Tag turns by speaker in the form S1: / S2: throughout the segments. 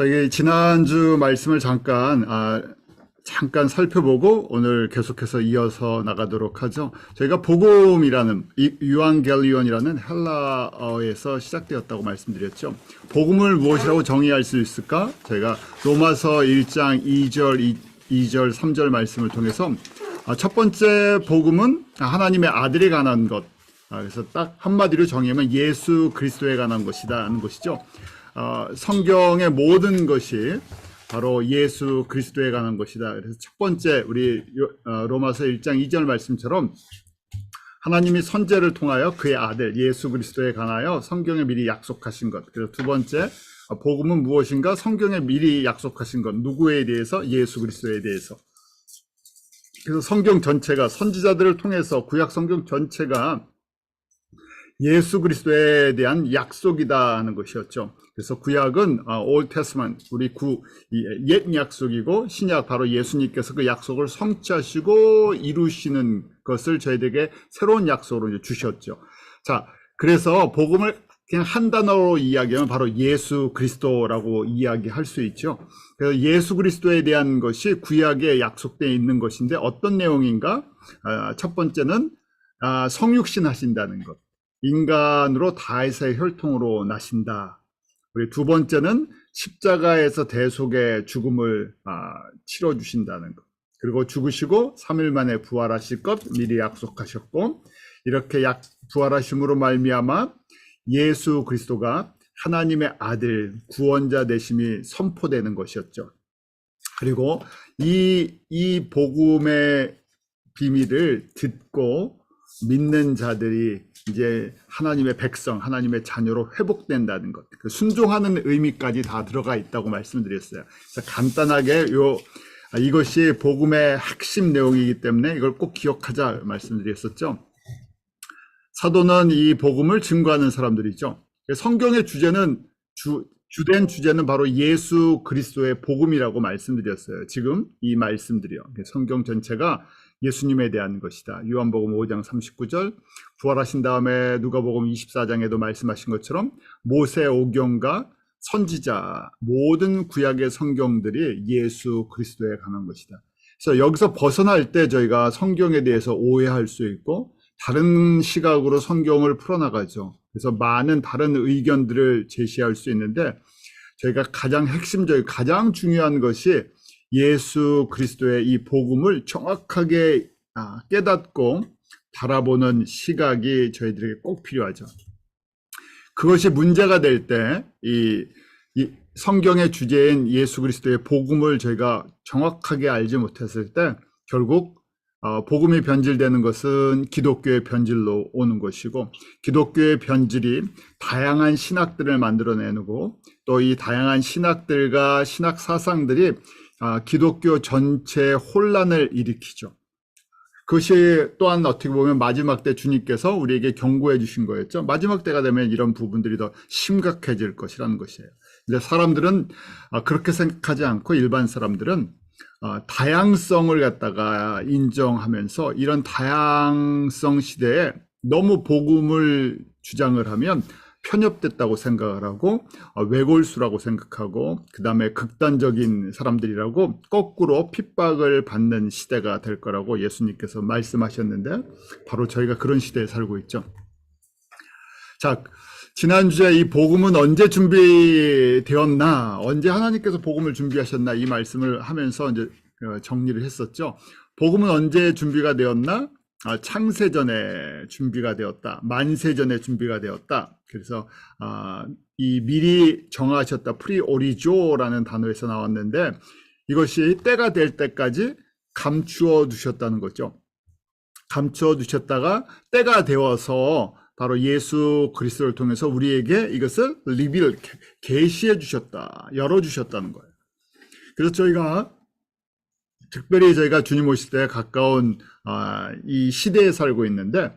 S1: 저희 지난주 말씀을 잠깐 살펴보고 오늘 계속해서 이어서 나가도록 하죠. 저희가 복음이라는 유앙겔리온이라는 헬라어에서 시작되었다고 말씀드렸죠. 복음을 무엇이라고 정의할 수 있을까? 저희가 로마서 1장 2절 3절 말씀을 통해서 첫 번째 복음은 하나님의 아들에 관한 것. 그래서 딱 한마디로 정의하면 예수 그리스도에 관한 것이다 하는 것이죠. 성경의 모든 것이 바로 예수 그리스도에 관한 것이다. 그래서 첫 번째 우리 로마서 1장 2절 말씀처럼 하나님이 선지자를 통하여 그의 아들 예수 그리스도에 관하여 성경에 미리 약속하신 것. 그래서 두 번째 복음은 무엇인가? 성경에 미리 약속하신 것. 누구에 대해서? 예수 그리스도에 대해서. 그래서 성경 전체가 선지자들을 통해서 구약 성경 전체가 예수 그리스도에 대한 약속이다 하는 것이었죠. 그래서 구약은 Old Testament, 우리 옛 약속이고 신약 바로 예수님께서 그 약속을 성취하시고 이루시는 것을 저희들에게 새로운 약속으로 주셨죠. 자, 그래서 복음을 그냥 한 단어로 이야기하면 바로 예수 그리스도라고 이야기할 수 있죠. 그래서 예수 그리스도에 대한 것이 구약에 약속되어 있는 것인데 어떤 내용인가? 첫 번째는 성육신 하신다는 것. 인간으로 다윗의 혈통으로 나신다. 우리 두 번째는 십자가에서 대속의 죽음을 치러주신다는 것. 그리고 죽으시고 3일 만에 부활하실 것 미리 약속하셨고, 이렇게 부활하심으로 말미암아 예수 그리스도가 하나님의 아들 구원자 되심이 선포되는 것이었죠. 그리고 이 복음의 비밀을 듣고 믿는 자들이 이제 하나님의 백성, 하나님의 자녀로 회복된다는 것, 그 순종하는 의미까지 다 들어가 있다고 말씀드렸어요. 그래서 간단하게 이것이 복음의 핵심 내용이기 때문에 이걸 꼭 기억하자 말씀드렸었죠. 사도는 이 복음을 증거하는 사람들이죠. 성경의 주제는 주된 주제는 바로 예수 그리스도의 복음이라고 말씀드렸어요. 지금 이 말씀들이요. 성경 전체가 예수님에 대한 것이다. 요한복음 5장 39절, 부활하신 다음에 누가복음 24장에도 말씀하신 것처럼 모세 오경과 선지자 모든 구약의 성경들이 예수 그리스도에 관한 것이다. 그래서 여기서 벗어날 때 저희가 성경에 대해서 오해할 수 있고 다른 시각으로 성경을 풀어나가죠. 그래서 많은 다른 의견들을 제시할 수 있는데 저희가 가장 핵심적이고 가장 중요한 것이 예수 그리스도의 이 복음을 정확하게 깨닫고 바라보는 시각이 저희들에게 꼭 필요하죠. 그것이 문제가 될 때 이 성경의 주제인 예수 그리스도의 복음을 저희가 정확하게 알지 못했을 때 결국 복음이 변질되는 것은 기독교의 변질로 오는 것이고, 기독교의 변질이 다양한 신학들을 만들어내고 또 이 다양한 신학들과 신학 사상들이 기독교 전체에 혼란을 일으키죠. 그것이 또한 어떻게 보면 마지막 때 주님께서 우리에게 경고해 주신 거였죠. 마지막 때가 되면 이런 부분들이 더 심각해질 것이라는 것이에요. 근데 사람들은 그렇게 생각하지 않고 일반 사람들은 다양성을 갖다가 인정하면서 이런 다양성 시대에 너무 복음을 주장을 하면 편협됐다고 생각을 하고 외골수라고 생각하고 그 다음에 극단적인 사람들이라고 거꾸로 핍박을 받는 시대가 될 거라고 예수님께서 말씀하셨는데 바로 저희가 그런 시대에 살고 있죠. 자, 지난주에 이 복음은 언제 준비되었나, 언제 하나님께서 복음을 준비하셨나 이 말씀을 하면서 이제 정리를 했었죠. 복음은 언제 준비가 되었나? 창세전에 준비가 되었다. 만세전에 준비가 되었다. 그래서 이 미리 정하셨다. 프리오리조라는 단어에서 나왔는데 이것이 때가 될 때까지 감추어 두셨다는 거죠. 감추어 두셨다가 때가 되어서 바로 예수 그리스도를 통해서 우리에게 이것을 계시해 주셨다. 열어주셨다는 거예요. 그래서 특별히 저희가 주님 오실 때 가까운 이 시대에 살고 있는데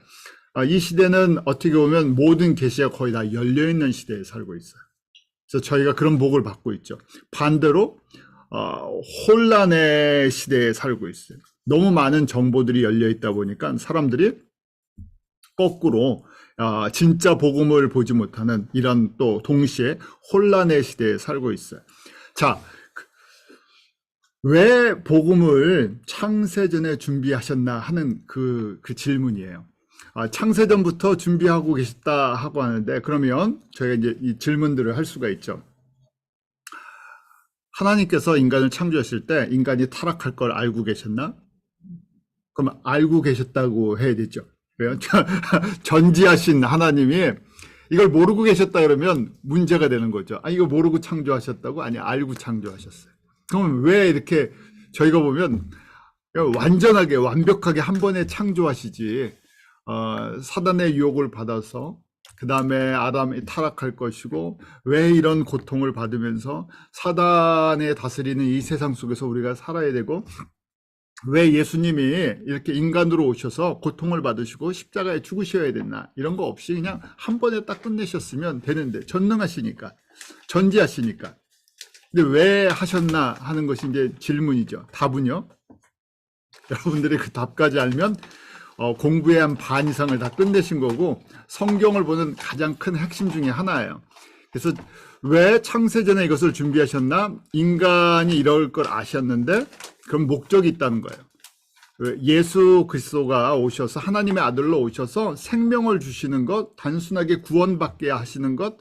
S1: 이 시대는 어떻게 보면 모든 계시가 거의 다 열려있는 시대에 살고 있어요. 그래서 저희가 그런 복을 받고 있죠. 반대로 혼란의 시대에 살고 있어요. 너무 많은 정보들이 열려있다 보니까 사람들이 거꾸로 진짜 복음을 보지 못하는 이런 또 동시에 혼란의 시대에 살고 있어요. 자, 왜 복음을 창세전에 준비하셨나 하는 그 질문이에요. 창세전부터 준비하고 계셨다 하고 하는데, 그러면 저희가 이제 이 질문들을 할 수가 있죠. 하나님께서 인간을 창조하실 때 인간이 타락할 걸 알고 계셨나? 그럼 알고 계셨다고 해야 되죠. 왜요? 전지하신 하나님이 이걸 모르고 계셨다 그러면 문제가 되는 거죠. 이거 모르고 창조하셨다고? 아니, 알고 창조하셨어요. 그럼 왜 이렇게 저희가 보면 완전하게 완벽하게 한 번에 창조하시지, 사단의 유혹을 받아서 그 다음에 아담이 타락할 것이고 왜 이런 고통을 받으면서 사단에 다스리는 이 세상 속에서 우리가 살아야 되고, 왜 예수님이 이렇게 인간으로 오셔서 고통을 받으시고 십자가에 죽으셔야 됐나, 이런 거 없이 그냥 한 번에 딱 끝내셨으면 되는데, 전능하시니까, 전지하시니까. 근데 왜 하셨나 하는 것이 이제 질문이죠. 답은요, 여러분들이 그 답까지 알면 공부의 한 반 이상을 다 끝내신 거고, 성경을 보는 가장 큰 핵심 중에 하나예요. 그래서 왜 창세전에 이것을 준비하셨나? 인간이 이럴 걸 아셨는데 그럼 목적이 있다는 거예요. 예수 그리스도가 오셔서 하나님의 아들로 오셔서 생명을 주시는 것, 단순하게 구원받게 하시는 것,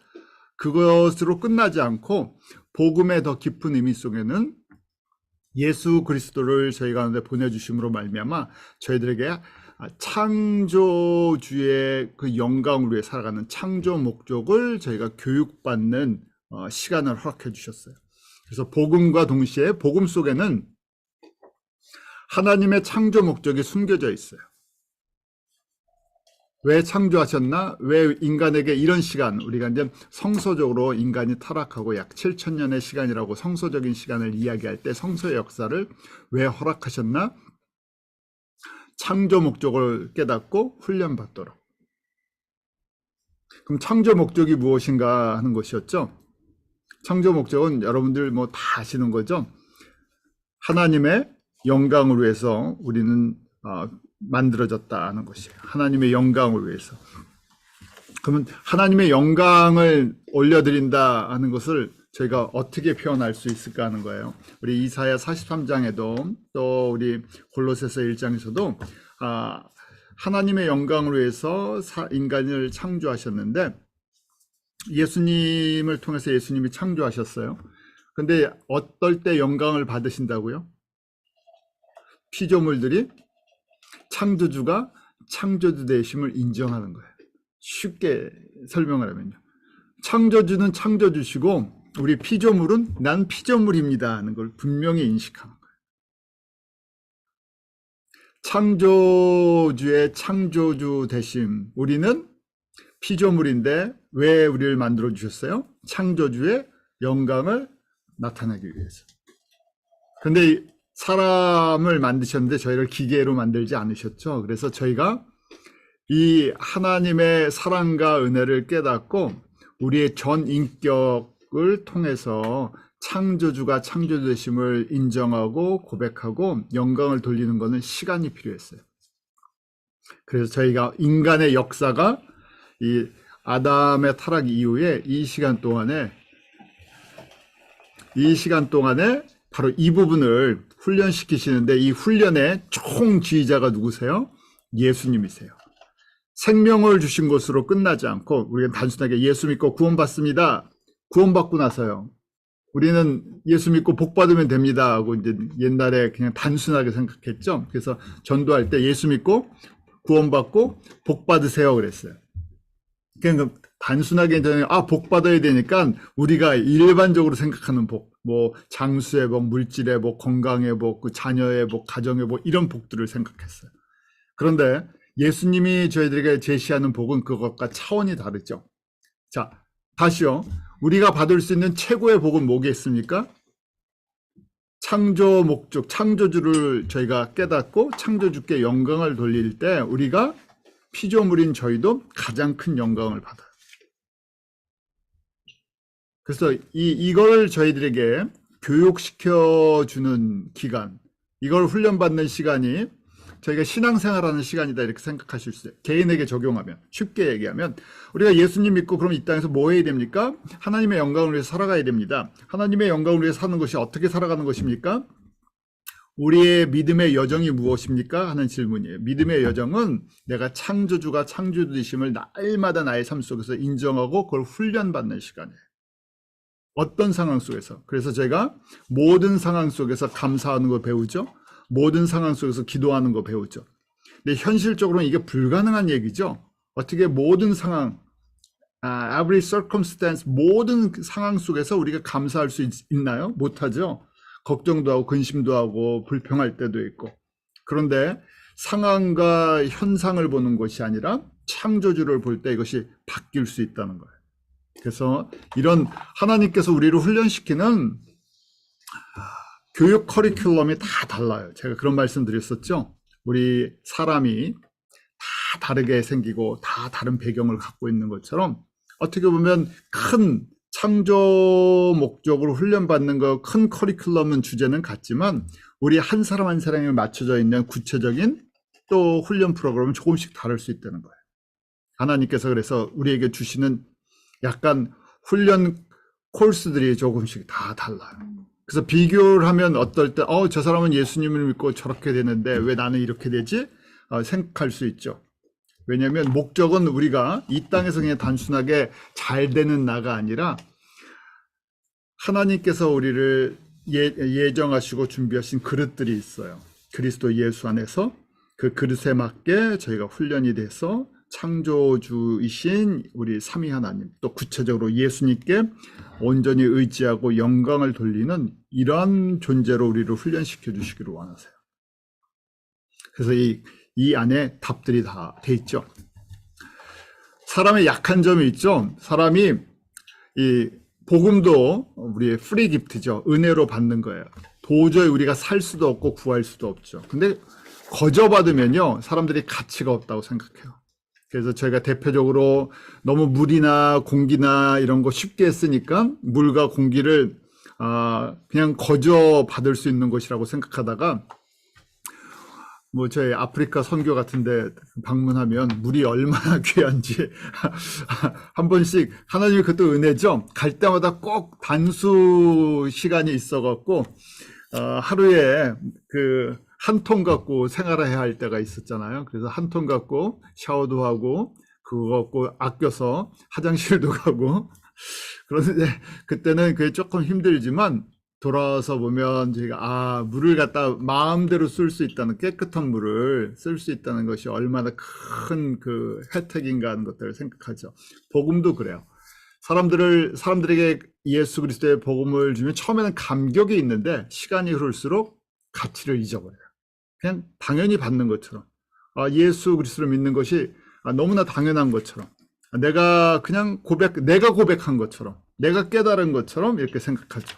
S1: 그것으로 끝나지 않고 복음의 더 깊은 의미 속에는 예수 그리스도를 저희 가운데 보내주심으로 말미암아 저희들에게 창조주의 그 영광을 위해 살아가는 창조 목적을 저희가 교육받는 시간을 허락해 주셨어요. 그래서 복음과 동시에 복음 속에는 하나님의 창조 목적이 숨겨져 있어요. 왜 창조하셨나? 왜 인간에게 이런 시간, 우리가 이제 성서적으로 인간이 타락하고 약 7,000년의 시간이라고 성서적인 시간을 이야기할 때 성서의 역사를 왜 허락하셨나? 창조 목적을 깨닫고 훈련받도록. 그럼 창조 목적이 무엇인가 하는 것이었죠. 창조 목적은 여러분들 뭐 다 아시는 거죠. 하나님의 영광을 위해서 우리는 만들어졌다는 것이에요. 하나님의 영광을 위해서. 그러면 하나님의 영광을 올려드린다 하는 것을 저희가 어떻게 표현할 수 있을까 하는 거예요. 우리 이사야 43장에도 또 우리 골로새서 1장에서도 하나님의 영광을 위해서 인간을 창조하셨는데, 예수님을 통해서 예수님이 창조하셨어요. 근데 어떨 때 영광을 받으신다고요? 피조물들이 창조주가 창조주 되심을 인정하는 거예요. 쉽게 설명을 하면요, 창조주는 창조주시고 우리 피조물은 난 피조물입니다 하는 걸 분명히 인식하는 거예요. 창조주의 창조주 되심, 우리는 피조물인데 왜 우리를 만들어 주셨어요? 창조주의 영광을 나타내기 위해서. 근데 사람을 만드셨는데 저희를 기계로 만들지 않으셨죠. 그래서 저희가 이 하나님의 사랑과 은혜를 깨닫고 우리의 전 인격을 통해서 창조주가 창조되심을 인정하고 고백하고 영광을 돌리는 것은 시간이 필요했어요. 그래서 저희가 인간의 역사가 이 아담의 타락 이후에 이 시간 동안에 바로 이 부분을 훈련시키시는데, 이 훈련의 총지휘자가 누구세요? 예수님이세요. 생명을 주신 것으로 끝나지 않고 우리가 단순하게 예수 믿고 구원받습니다. 구원받고 나서요, 우리는 예수 믿고 복 받으면 됩니다 하고 이제 옛날에 그냥 단순하게 생각했죠. 그래서 전도할 때 예수 믿고 구원받고 복 받으세요 그랬어요. 그러니까 단순하게 저는 복 받아야 되니까 우리가 일반적으로 생각하는 복, 뭐 장수의 복, 물질의 복, 건강의 복, 그 자녀의 복, 가정의 복, 이런 복들을 생각했어요. 그런데 예수님이 저희들에게 제시하는 복은 그것과 차원이 다르죠. 자, 다시요. 우리가 받을 수 있는 최고의 복은 뭐겠습니까? 창조 목적, 창조주를 저희가 깨닫고 창조주께 영광을 돌릴 때 우리가 피조물인 저희도 가장 큰 영광을 받아요. 그래서 이걸 저희들에게 교육시켜주는 기간, 이걸 훈련받는 시간이 저희가 신앙생활하는 시간이다 이렇게 생각하실 수 있어요. 개인에게 적용하면, 쉽게 얘기하면 우리가 예수님 믿고 그럼 이 땅에서 뭐 해야 됩니까? 하나님의 영광을 위해서 살아가야 됩니다. 하나님의 영광을 위해서 사는 것이 어떻게 살아가는 것입니까? 우리의 믿음의 여정이 무엇입니까? 하는 질문이에요. 믿음의 여정은 내가 창조주가 창조주이심을 날마다 나의 삶 속에서 인정하고 그걸 훈련받는 시간이에요. 어떤 상황 속에서. 그래서 제가 모든 상황 속에서 감사하는 거 배우죠. 모든 상황 속에서 기도하는 거 배우죠. 근데 현실적으로는 이게 불가능한 얘기죠. 어떻게 모든 상황, every circumstance, 모든 상황 속에서 우리가 감사할 수 있나요? 못하죠. 걱정도 하고 근심도 하고 불평할 때도 있고. 그런데 상황과 현상을 보는 것이 아니라 창조주를 볼 때 이것이 바뀔 수 있다는 거예요. 그래서 이런 하나님께서 우리를 훈련시키는 교육 커리큘럼이 다 달라요. 제가 그런 말씀 드렸었죠. 우리 사람이 다 다르게 생기고 다 다른 배경을 갖고 있는 것처럼 어떻게 보면 큰 창조 목적으로 훈련받는 거 큰 커리큘럼은 주제는 같지만 우리 한 사람 한 사람에 맞춰져 있는 구체적인 또 훈련 프로그램은 조금씩 다를 수 있다는 거예요. 하나님께서 그래서 우리에게 주시는 약간 훈련 코र्스들이 조금씩 다 달라요. 그래서 비교를 하면 어떨 때 저 사람은 예수님을 믿고 저렇게 되는데 왜 나는 이렇게 되지? 생각할 수 있죠. 왜냐하면 목적은 우리가 이 땅에서 그냥 단순하게 잘 되는 나가 아니라 하나님께서 우리를 예정하시고 준비하신 그릇들이 있어요. 그리스도 예수 안에서 그 그릇에 맞게 저희가 훈련이 돼서 창조주이신 우리 삼위 하나님, 또 구체적으로 예수님께 온전히 의지하고 영광을 돌리는 이러한 존재로 우리를 훈련시켜 주시기를 원하세요. 그래서 이 안에 답들이 다 돼 있죠. 사람의 약한 점이 있죠. 사람이 이 복음도 우리의 프리 기프트죠. 은혜로 받는 거예요. 도저히 우리가 살 수도 없고 구할 수도 없죠. 근데 거저 받으면요, 사람들이 가치가 없다고 생각해요. 그래서 저희가 대표적으로 너무 물이나 공기나 이런 거 쉽게 쓰니까 물과 공기를 그냥 거저 받을 수 있는 것이라고 생각하다가 뭐 저희 아프리카 선교 같은데 방문하면 물이 얼마나 귀한지 한 번씩 하나님의 그것도 은혜죠. 갈 때마다 꼭 단수 시간이 있어갖고 하루에 그 한 통 갖고 생활해야 할 때가 있었잖아요. 그래서 한 통 갖고 샤워도 하고 그거 갖고 아껴서 화장실도 가고 그런데 그때는 그게 조금 힘들지만 돌아와서 보면 저희가 물을 갖다 마음대로 쓸 수 있다는, 깨끗한 물을 쓸 수 있다는 것이 얼마나 큰 그 혜택인가 하는 것들을 생각하죠. 복음도 그래요. 사람들에게 예수 그리스도의 복음을 주면 처음에는 감격이 있는데 시간이 흐를수록 가치를 잊어버려요. 그냥 당연히 받는 것처럼, 예수 그리스도를 믿는 것이 너무나 당연한 것처럼, 내가 고백한 것처럼, 내가 깨달은 것처럼 이렇게 생각하죠.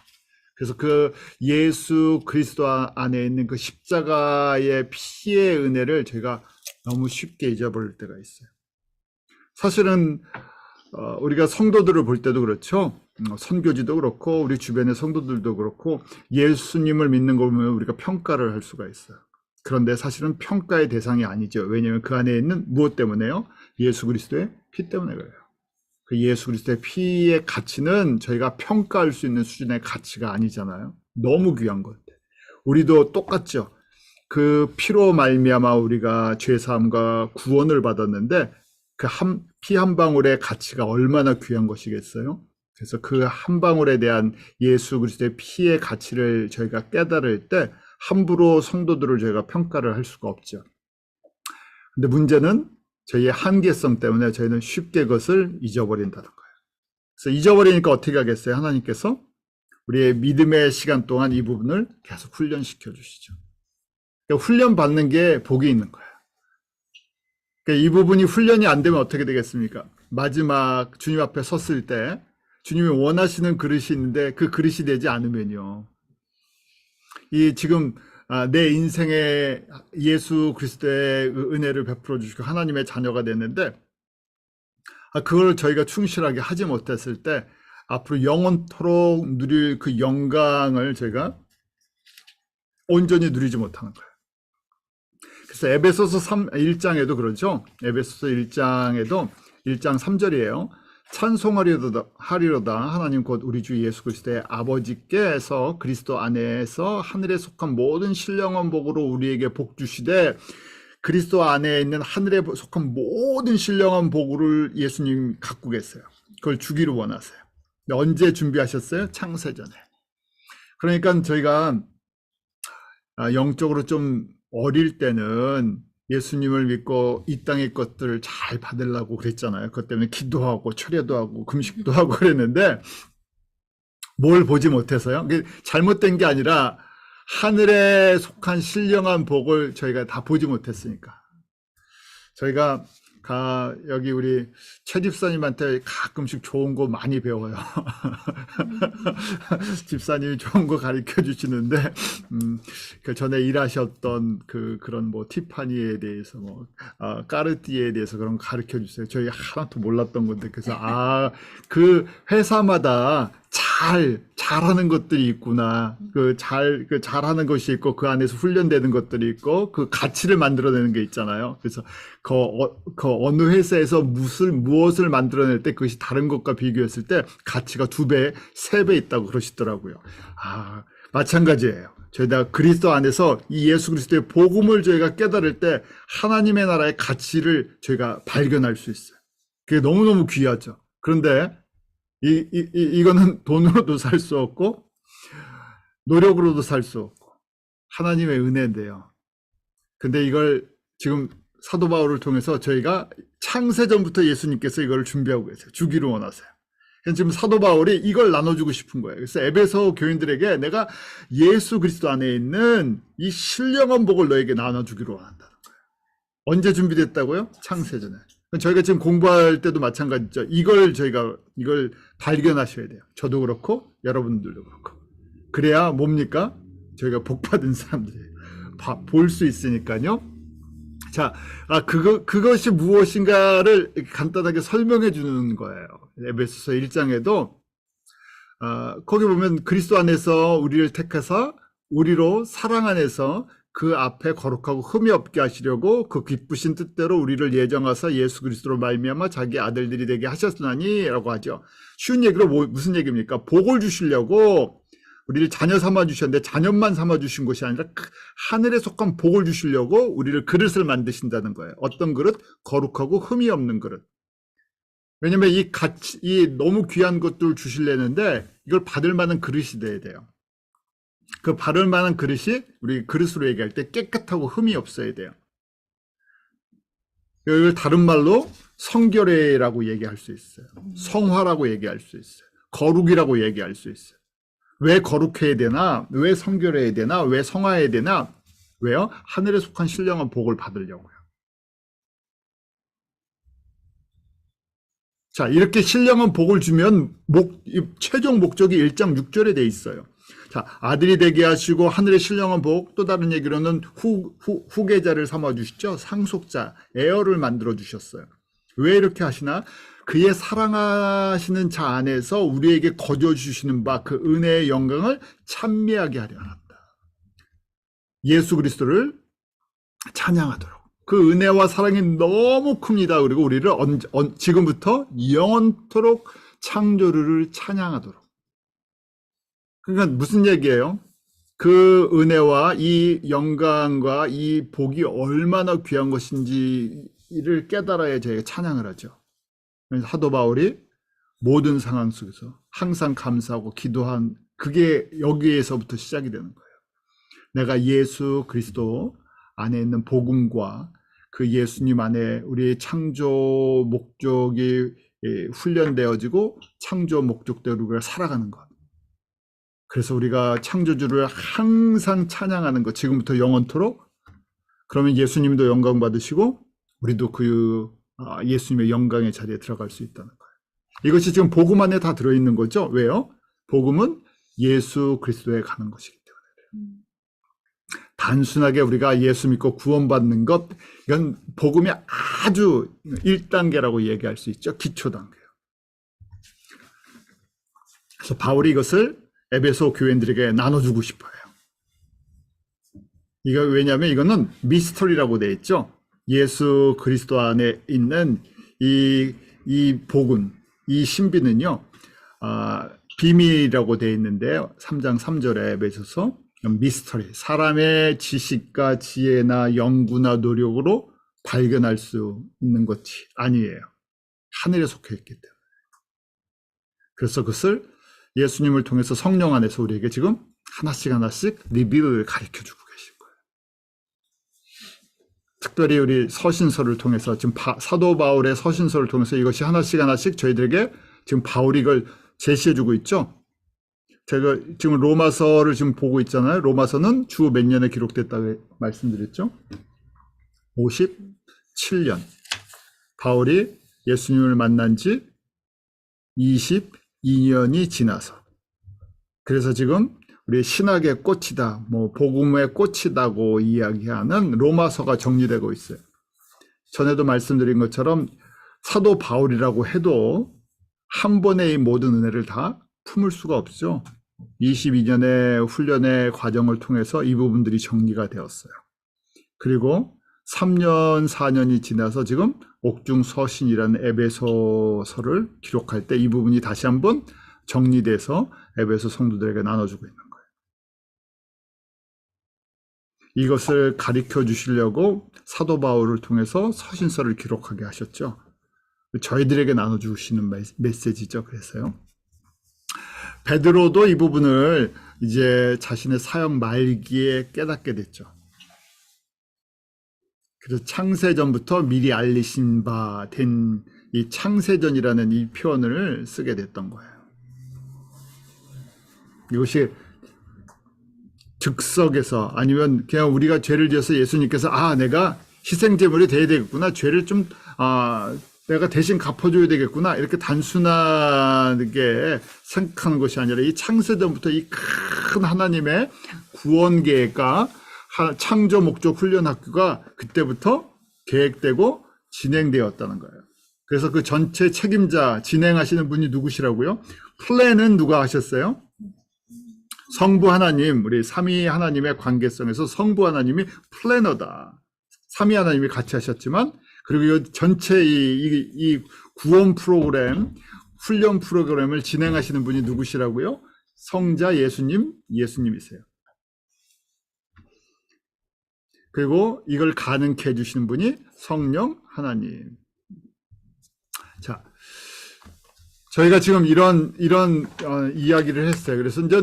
S1: 그래서 그 예수 그리스도 안에 있는 그 십자가의 피의 은혜를 제가 너무 쉽게 잊어버릴 때가 있어요. 사실은 우리가 성도들을 볼 때도 그렇죠. 선교지도 그렇고 우리 주변의 성도들도 그렇고 예수님을 믿는 걸 보면 우리가 평가를 할 수가 있어요. 그런데 사실은 평가의 대상이 아니죠. 왜냐하면 그 안에 있는 무엇 때문에요? 예수 그리스도의 피 때문에 그래요. 그 예수 그리스도의 피의 가치는 저희가 평가할 수 있는 수준의 가치가 아니잖아요. 너무 귀한 것. 우리도 똑같죠. 그 피로 말미암아 우리가 죄사함과 구원을 받았는데 그 피 한 방울의 가치가 얼마나 귀한 것이겠어요? 그래서 그 한 방울에 대한 예수 그리스도의 피의 가치를 저희가 깨달을 때 함부로 성도들을 저희가 평가를 할 수가 없죠. 근데 문제는 저희의 한계성 때문에 저희는 쉽게 그것을 잊어버린다는 거예요. 그래서 잊어버리니까 어떻게 하겠어요? 하나님께서 우리의 믿음의 시간 동안 이 부분을 계속 훈련시켜 주시죠. 그러니까 훈련받는 게 복이 있는 거예요. 그러니까 이 부분이 훈련이 안 되면 어떻게 되겠습니까? 마지막 주님 앞에 섰을 때 주님이 원하시는 그릇이 있는데 그 그릇이 되지 않으면요. 지금 내 인생에 예수 그리스도의 은혜를 베풀어 주시고 하나님의 자녀가 됐는데 그걸 저희가 충실하게 하지 못했을 때 앞으로 영원토록 누릴 그 영광을 제가 온전히 누리지 못하는 거예요. 그래서 그래서 에베소서 1장에도 그러죠. 에베소서 1장에도 1장 3절이에요. 찬송하리로다 하나님 곧 우리 주 예수 그리스도의 아버지께서 그리스도 안에서 하늘에 속한 모든 신령한 복으로 우리에게 복 주시되, 그리스도 안에 있는 하늘에 속한 모든 신령한 복을 예수님 갖고 계세요. 그걸 주기를 원하세요. 언제 준비하셨어요? 창세전에. 그러니까 저희가 영적으로 좀 어릴 때는 예수님을 믿고 이 땅의 것들을 잘 받으려고 그랬잖아요. 그것 때문에 기도하고 철야도 하고 금식도 하고 그랬는데 뭘 보지 못해서요. 잘못된 게 아니라 하늘에 속한 신령한 복을 저희가 다 보지 못했으니까. 저희가 여기 우리 최 집사님한테 가끔씩 좋은 거 많이 배워요. 집사님이 좋은 거 가르쳐 주시는데, 그 전에 일하셨던 그런 뭐 티파니에 대해서 까르띠에에 대해서 그런 거 가르쳐 주세요. 저희 하나도 몰랐던 건데, 그래서 그 회사마다 잘하는 것들이 있구나. 잘하는 것이 있고, 그 안에서 훈련되는 것들이 있고, 그 가치를 만들어내는 게 있잖아요. 그래서 그 어느 회사에서 무엇을 만들어낼 때 그것이 다른 것과 비교했을 때 가치가 2배, 3배 있다고 그러시더라고요. 마찬가지예요. 저희가 그리스도 안에서 이 예수 그리스도의 복음을 저희가 깨달을 때 하나님의 나라의 가치를 저희가 발견할 수 있어요. 그게 너무너무 귀하죠. 그런데 이거는 돈으로도 살 수 없고 노력으로도 살 수 없고 하나님의 은혜인데요. 근데 이걸 지금 사도 바울을 통해서 저희가 창세전부터 예수님께서 이걸 준비하고 계세요. 주기를 원하세요. 그래서 지금 사도 바울이 이걸 나눠주고 싶은 거예요. 그래서 에베소 교인들에게 내가 예수 그리스도 안에 있는 이 신령한 복을 너에게 나눠주기로 원한다는 거예요. 언제 준비됐다고요? 창세전에. 저희가 지금 공부할 때도 마찬가지죠. 이걸 발견하셔야 돼요. 저도 그렇고 여러분들도 그렇고. 그래야 뭡니까? 저희가 복받은 사람들이에요. 볼 수 있으니까요. 자, 그것이 무엇인가를 간단하게 설명해 주는 거예요. 에베소서 1장에도 거기 보면 그리스도 안에서 우리를 택하사 우리로 사랑 안에서 그 앞에 거룩하고 흠이 없게 하시려고 그 기쁘신 뜻대로 우리를 예정하사 예수 그리스도로 말미암아 자기 아들들이 되게 하셨으나니 라고 하죠. 쉬운 얘기로 무슨 얘기입니까? 복을 주시려고 우리를 자녀 삼아 주셨는데 자녀만 삼아 주신 것이 아니라 하늘에 속한 복을 주시려고 우리를 그릇을 만드신다는 거예요. 어떤 그릇? 거룩하고 흠이 없는 그릇. 왜냐면 이 너무 귀한 것들을 주시려는데 이걸 받을 만한 그릇이 돼야 돼요. 그 받을 만한 그릇이 우리 그릇으로 얘기할 때 깨끗하고 흠이 없어야 돼요. 이걸 다른 말로 성결회라고 얘기할 수 있어요. 성화라고 얘기할 수 있어요. 거룩이라고 얘기할 수 있어요. 왜 거룩해야 되나? 왜 성결해야 되나? 왜 성화해야 되나? 왜요? 하늘에 속한 신령한 복을 받으려고요. 자, 이렇게 신령한 복을 주면 최종 목적이 1장 6절에 돼 있어요. 자, 아들이 되게 하시고 하늘의 신령한 복, 또 다른 얘기로는 후계자를 삼아 주시죠. 상속자, 에어를 만들어 주셨어요. 왜 이렇게 하시나? 그의 사랑하시는 자 안에서 우리에게 거저 주시는 바 그 은혜의 영광을 찬미하게 하려 한다. 예수 그리스도를 찬양하도록. 그 은혜와 사랑이 너무 큽니다. 그리고 우리를 지금부터 영원토록 창조주를 찬양하도록. 그러니까 무슨 얘기예요? 그 은혜와 이 영광과 이 복이 얼마나 귀한 것인지를 깨달아야 저희가 찬양을 하죠. 사도 바울이 모든 상황 속에서 항상 감사하고 기도한 그게 여기에서부터 시작이 되는 거예요. 내가 예수 그리스도 안에 있는 복음과 그 예수님 안에 우리의 창조 목적이 훈련되어지고 창조 목적대로 우리가 살아가는 것. 그래서 우리가 창조주를 항상 찬양하는 것, 지금부터 영원토록. 그러면 예수님도 영광 받으시고 우리도 그 예수님의 영광의 자리에 들어갈 수 있다는 거예요. 이것이 지금 복음 안에 다 들어있는 거죠. 왜요? 복음은 예수 그리스도에 가는 것이기 때문에. 단순하게 우리가 예수 믿고 구원받는 것, 이건 복음의 아주 1단계라고 얘기할 수 있죠. 기초 단계예요. 그래서 바울이 이것을 에베소 교인들에게 나눠주고 싶어요. 이거 왜냐하면 이거는 미스터리라고 되어 있죠. 예수 그리스도 안에 있는 이 복음, 이 신비는요, 비밀이라고 되어 있는데요. 3장 3절에 맺어서 미스터리, 사람의 지식과 지혜나 연구나 노력으로 발견할 수 있는 것이 아니에요. 하늘에 속해 있기 때문에. 그래서 그것을 예수님을 통해서 성령 안에서 우리에게 지금 하나씩 리뷰를 가르쳐주고 계신 거예요. 특별히 우리 서신서를 통해서 지금 사도 바울의 서신서를 통해서 이것이 하나씩 저희들에게 지금 바울이 이걸 제시해주고 있죠. 제가 지금 로마서를 지금 보고 있잖아요. 로마서는 주 몇 년에 기록됐다고 말씀드렸죠. 57년. 바울이 예수님을 만난 지 22년이 지나서. 그래서 지금 우리 신학의 꽃이다, 뭐 복음의 꽃이다고 이야기하는 로마서가 정리되고 있어요. 전에도 말씀드린 것처럼 사도 바울이라고 해도 한 번에 이 모든 은혜를 다 품을 수가 없죠. 22년의 훈련의 과정을 통해서 이 부분들이 정리가 되었어요. 그리고 3년, 4년이 지나서 지금 옥중서신이라는 에베소서를 기록할 때 이 부분이 다시 한번 정리돼서 에베소 성도들에게 나눠주고 있는 거예요. 이것을 가르쳐 주시려고 사도 바울을 통해서 서신서를 기록하게 하셨죠. 저희들에게 나눠주시는 메시지죠. 그래서요. 베드로도 이 부분을 이제 자신의 사역 말기에 깨닫게 됐죠. 그래서 창세전부터 미리 알리신 바 된 이 창세전이라는 이 표현을 쓰게 됐던 거예요. 이것이 즉석에서 아니면 그냥 우리가 죄를 지어서 예수님께서 내가 희생제물이 돼야 되겠구나, 죄를 좀 내가 대신 갚아줘야 되겠구나, 이렇게 단순하게 생각하는 것이 아니라 이 창세전부터 이 큰 하나님의 구원 계획과 창조 목적 훈련 학교가 그때부터 계획되고 진행되었다는 거예요. 그래서 그 전체 책임자, 진행하시는 분이 누구시라고요? 플랜은 누가 하셨어요? 성부 하나님, 우리 삼위 하나님의 관계성에서 성부 하나님이 플래너다. 삼위 하나님이 같이 하셨지만, 그리고 이 전체 이 구원 프로그램, 훈련 프로그램을 진행하시는 분이 누구시라고요? 성자 예수님이세요. 그리고 이걸 가능케 해주시는 분이 성령 하나님. 자, 저희가 지금 이런 이야기를 했어요. 그래서 이제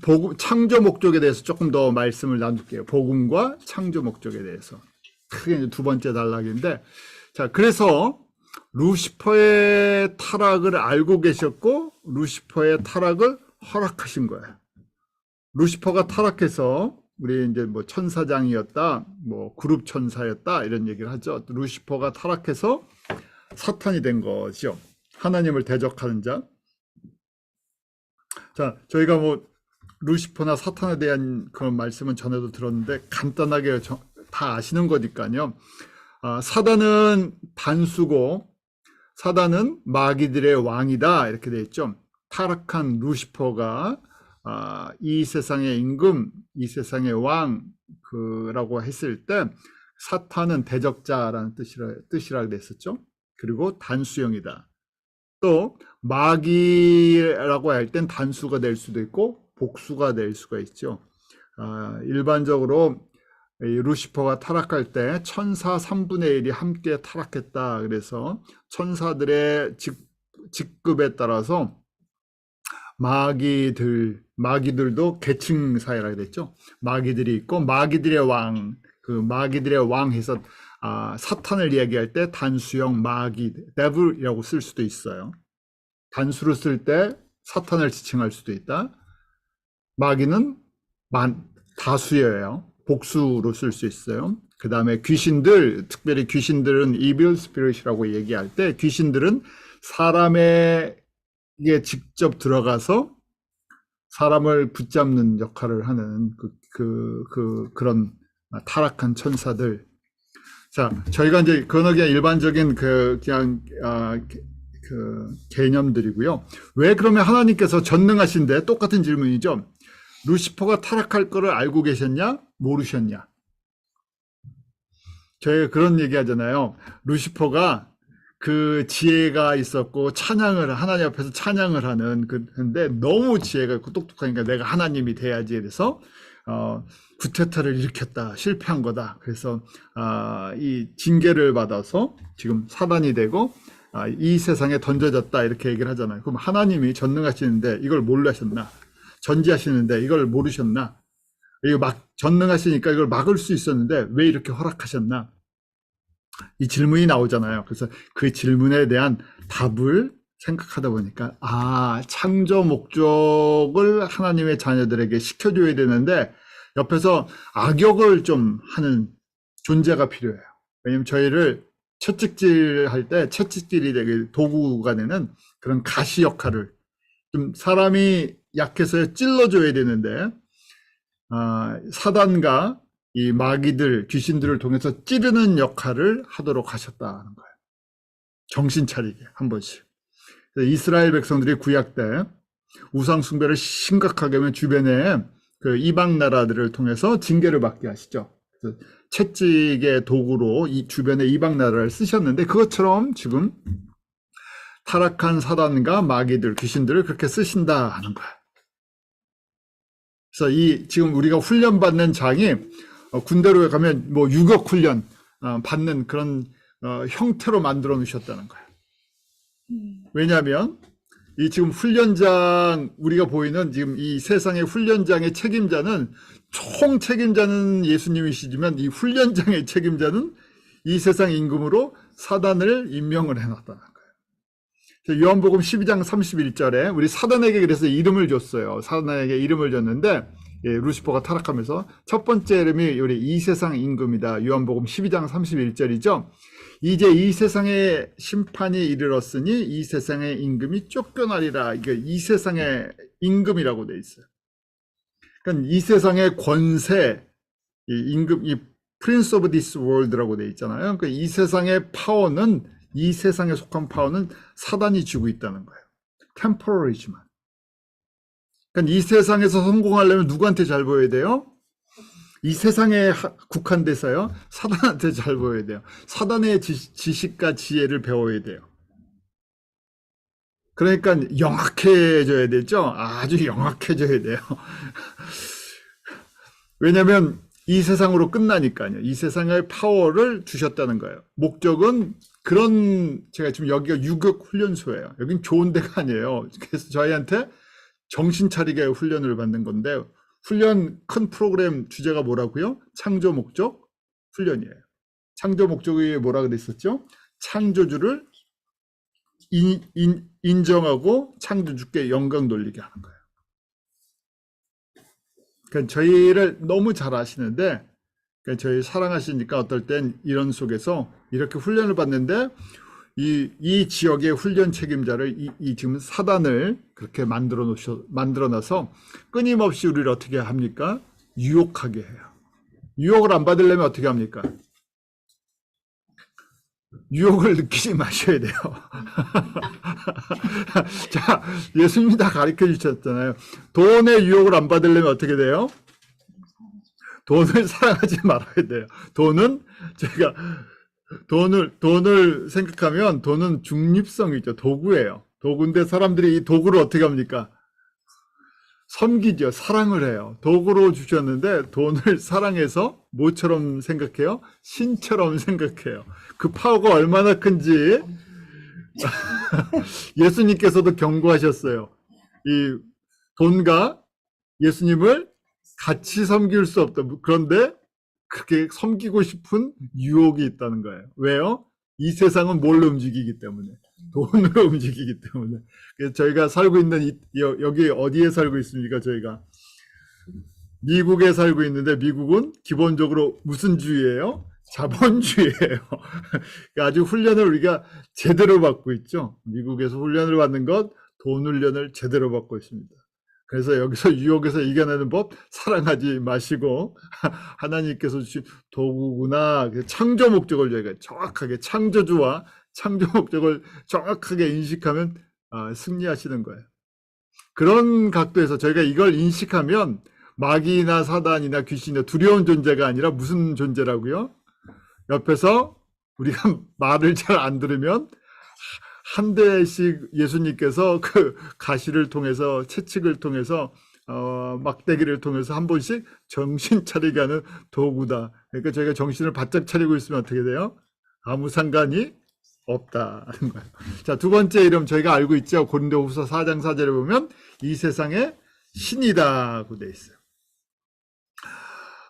S1: 복음, 창조 목적에 대해서 조금 더 말씀을 나눌게요. 복음과 창조 목적에 대해서. 크게 이제 두 번째 단락인데, 자, 그래서 루시퍼의 타락을 알고 계셨고, 루시퍼의 타락을 허락하신 거예요. 루시퍼가 타락해서 우리 이제 뭐 천사장이었다, 뭐 그룹 천사였다 이런 얘기를 하죠. 루시퍼가 타락해서 사탄이 된 거죠. 하나님을 대적하는 자. 자, 저희가 뭐 루시퍼나 사탄에 대한 그런 말씀은 전에도 들었는데 간단하게 다 아시는 거니까요. 사단은 단수고 사단은 마귀들의 왕이다 이렇게 돼 있죠. 타락한 루시퍼가 이 세상의 임금, 이 세상의 왕라고 했을 때 사탄은 대적자라는 뜻이라고 됐었죠. 그리고 단수형이다. 또 마귀라고 할 땐 단수가 될 수도 있고 복수가 될 수가 있죠. 일반적으로 루시퍼가 타락할 때 천사 3분의 1이 함께 타락했다. 그래서 천사들의 직급에 따라서 마귀들도 계층 사회라고 됐죠. 마귀들이 있고 마귀들의 왕, 그 마귀들의 왕해서 사탄을 이야기할 때 단수형 마귀, devil이라고 쓸 수도 있어요. 단수로 쓸 때 사탄을 지칭할 수도 있다. 마귀는 다수예요. 복수로 쓸 수 있어요. 그 다음에 귀신들, 특별히 귀신들은 evil spirit이라고 얘기할 때 귀신들은 사람에게 직접 들어가서 사람을 붙잡는 역할을 하는 그런 타락한 천사들. 자, 저희가 이제 그건 그냥 일반적인 개념들이고요. 왜 그러면 하나님께서 전능하신데 똑같은 질문이죠. 루시퍼가 타락할 거를 알고 계셨냐? 모르셨냐? 저희가 그런 얘기 하잖아요. 루시퍼가 그 지혜가 있었고 하나님 앞에서 찬양을 하는 근데 너무 지혜가 있고 똑똑하니까 내가 하나님이 돼야지. 그래서 구테타를 일으켰다. 실패한 거다. 그래서 이 징계를 받아서 지금 사단이 되고 이 세상에 던져졌다. 이렇게 얘기를 하잖아요. 그럼 하나님이 전능하시는데 이걸 몰라셨나? 전지하시는데 이걸 모르셨나? 이거 전능하시니까 이걸 막을 수 있었는데 왜 이렇게 허락하셨나? 이 질문이 나오잖아요. 그래서 그 질문에 대한 답을 생각하다 보니까 창조 목적을 하나님의 자녀들에게 시켜줘야 되는데 옆에서 악역을 좀 하는 존재가 필요해요. 왜냐면 저희를 채찍질 할 때 채찍질이 되게 도구가 되는 그런 가시 역할을 좀 사람이 약해서 찔러줘야 되는데 사단과 이 마귀들, 귀신들을 통해서 찌르는 역할을 하도록 하셨다는 거예요. 정신 차리게 한 번씩. 이스라엘 백성들이 구약 때 우상 숭배를 심각하게 하면 주변에 그 이방 나라들을 통해서 징계를 받게 하시죠. 그래서 채찍의 도구로 이 주변에 이방 나라를 쓰셨는데 그것처럼 지금 타락한 사단과 마귀들, 귀신들을 그렇게 쓰신다 하는 거예요. 그래서 지금 우리가 훈련받는 장이 군대로 가면 뭐 유격 훈련 받는 그런 형태로 만들어 놓으셨다는 거예요. 왜냐하면 이 지금 훈련장 우리가 보이는 지금 이 세상의 훈련장의 책임자는 총 책임자는 예수님이시지만 이 훈련장의 책임자는 이 세상 임금으로 사단을 임명을 해놨다는 거예요. 요한복음 12장 31절에 우리 사단에게 그래서 이름을 줬어요. 사단에게 이름을 줬는데 루시퍼가 타락하면서 첫 번째 이름이 우리 이 세상 임금이다. 요한복음 12장 31절이죠. 이제 이 세상의 심판이 이르렀으니 이 세상의 임금이 쫓겨나리라. 이게 이 세상의 임금이라고 돼 있어요. 그러니까 이 세상의 권세, 이 임금, 이 Prince of this world라고 돼 있잖아요. 그러니까 이 세상의 파워는 이 세상에 속한 파워는 사단이 쥐고 있다는 거예요. 템포러리지만. 그러니까 이 세상에서 성공하려면 누구한테 잘 보여야 돼요? 이 세상에 국한돼서요. 사단한테 잘 보여야 돼요. 사단의 지식과 지혜를 배워야 돼요. 그러니까 영악해져야 되죠. 아주 영악해져야 돼요. 왜냐하면 이 세상으로 끝나니까요. 이 세상의 파워를 주셨다는 거예요. 목적은 제가 지금 여기가 유격 훈련소예요. 여긴 좋은 데가 아니에요. 그래서 저희한테 정신 차리게 훈련을 받는 건데 훈련 큰 프로그램 주제가 뭐라고요? 창조 목적 훈련이에요. 창조 목적이 뭐라 그랬었죠? 창조주를 인정하고 창조주께 영광 돌리게 하는 거예요. 그러니까 저희를 너무 잘 아시는데 그러니까 저희 사랑하시니까 어떨 땐 이런 속에서 이렇게 훈련을 받는데 이 지역의 훈련 책임자를 지금 사단을 그렇게 만들어놔서 끊임없이 우리를 어떻게 합니까? 유혹하게 해요. 유혹을 안 받으려면 어떻게 합니까? 유혹을 느끼지 마셔야 돼요. 자, 예수님이 다 가르쳐 주셨잖아요. 돈의 유혹을 안 받으려면 어떻게 돼요? 돈을 사랑하지 말아야 돼요. 돈을 생각하면 돈은 중립성이죠. 도구예요. 도구인데 사람들이 이 도구를 어떻게 합니까? 섬기죠. 사랑을 해요. 도구로 주셨는데 돈을 사랑해서 뭐처럼 생각해요? 신처럼 생각해요. 그 파워가 얼마나 큰지 예수님께서도 경고하셨어요. 이 돈과 예수님을 같이 섬길 수 없다. 그런데 그렇게 섬기고 싶은 유혹이 있다는 거예요. 왜요? 이 세상은 뭘로 움직이기 때문에. 돈으로 움직이기 때문에. 그래서 저희가 살고 있는 여기 어디에 살고 있습니까? 저희가 미국에 살고 있는데 미국은 기본적으로 무슨 주의예요? 자본주의예요. 아주 훈련을 우리가 제대로 받고 있죠. 미국에서 훈련을 받는 것, 돈 훈련을 제대로 받고 있습니다. 그래서 여기서 유혹에서 이겨내는 법 사랑하지 마시고 하나님께서 주신 도구구나. 창조 목적을 저희가 정확하게 창조주와 창조 목적을 정확하게 인식하면 승리하시는 거예요. 그런 각도에서 저희가 이걸 인식하면 마귀나 사단이나 귀신이나 두려운 존재가 아니라 무슨 존재라고요? 옆에서 우리가 말을 잘 안 들으면 한 대씩 예수님께서 그 가시를 통해서 채찍을 통해서 막대기를 통해서 한 번씩 정신 차리게 하는 도구다. 그러니까 저희가 정신을 바짝 차리고 있으면 어떻게 돼요? 아무 상관이 없다는 거예요. 자, 두 번째 이름 저희가 알고 있죠. 고린도후서 4장 4절에 보면 이 세상의 신이다고 돼 있어요.